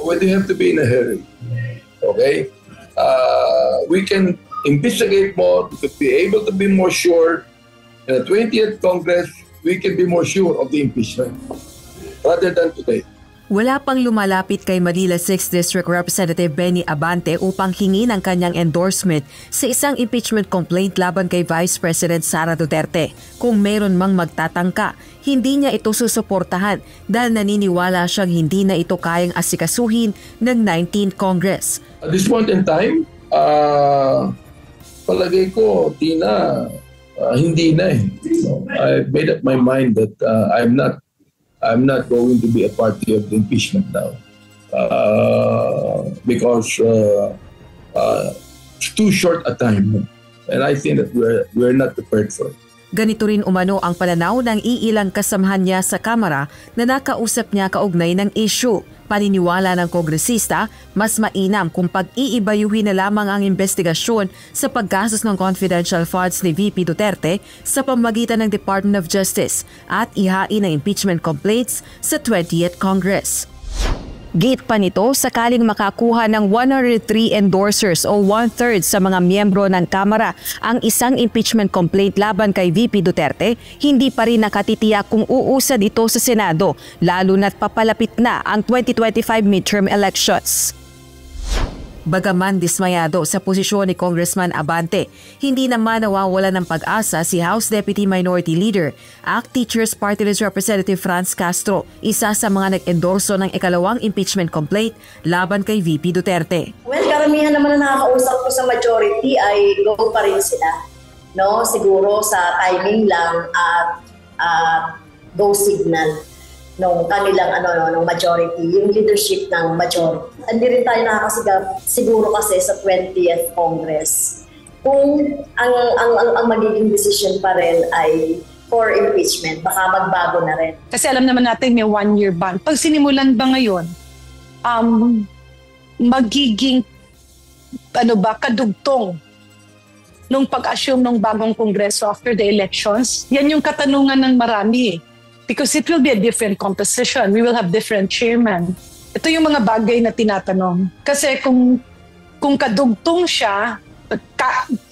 We don't have to be in a hurry. Okay? We can investigate more, we could be able to be more sure. In the 20th Congress, we can be more sure of the impeachment rather than today. Wala pang lumalapit kay Manila 6th District Representative Benny Abante upang hingin ang kanyang endorsement sa isang impeachment complaint laban kay Vice President Sara Duterte. Kung meron mang magtatangka, hindi niya ito susuportahan dahil naniniwala siyang hindi na ito kayang asikasuhin ng 19th Congress. At this point in time, palagay ko, hindi na eh. I made up my mind that I'm not going to be a party of the impeachment now because it's too short a time, and I think that we're not prepared for it. Ganito rin umano ang pananaw ng iilang kasamahan niya sa Kamara na nakausap niya kaugnay ng issue. Paniniwala ng kongresista, mas mainam kung pag-iibayuhin na lamang ang investigasyon sa paggastos ng confidential funds ni VP Duterte sa pamamagitan ng Department of Justice at ihain ang impeachment complaints sa 20th Congress. Gate pa nito, sakaling makakuha ng 103 endorsers o 1/3 sa mga miyembro ng Kamara ang isang impeachment complaint laban kay VP Duterte, hindi pa rin nakatitiyak kung uusad ito sa Senado, lalo na't papalapit na ang 2025 midterm elections. Bagaman dismayado sa posisyon ni Congressman Abante, hindi naman nawawala ng pag-asa si House Deputy Minority Leader, ACT Teachers Party List Representative Franz Castro, isa sa mga nag-endorso ng ikalawang impeachment complaint laban kay VP Duterte. Well, karamihan naman na nakakausap ko sa majority ay go pa rin sila. No? Siguro sa timing lang at go signal ng kanilang ng majority, yung leadership ng majority. Hindi rin tayo nakakasigap siguro kasi sa 20th Congress kung ang magiging decision pa rin ay for impeachment, baka magbago na rin. Kasi alam naman natin may 1-year ban. Pag sinimulan ba ngayon, magiging kadugtong nung pag-assume ng bagong Kongreso after the elections? Yan yung katanungan ng marami eh. Because it will be a different composition. We will have different chairmen. Ito yung mga bagay na tinatanong. Kasi kung kadugtong siya,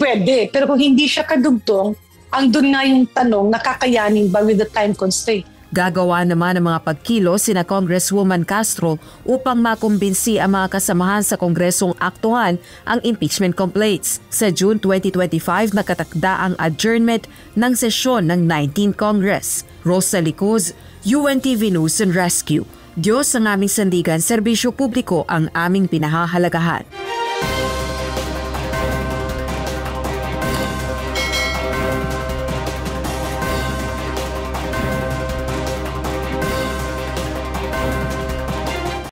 pwede. Pero kung hindi siya kadugtong, ang doon nga yung tanong, nakakayanin ba with the time constraint? Gagawa naman ng mga pagkilos sina Congresswoman Castro upang makumbinsi ang mga kasamahan sa Kongresong aktuhan ang impeachment complaints. Sa June 2025, nakatakda ang adjournment ng sesyon ng 19th Congress. Rosa Licuz, UNTV News and Rescue. Diyos ang aming sandigan, serbisyo publiko ang aming pinahahalagahan.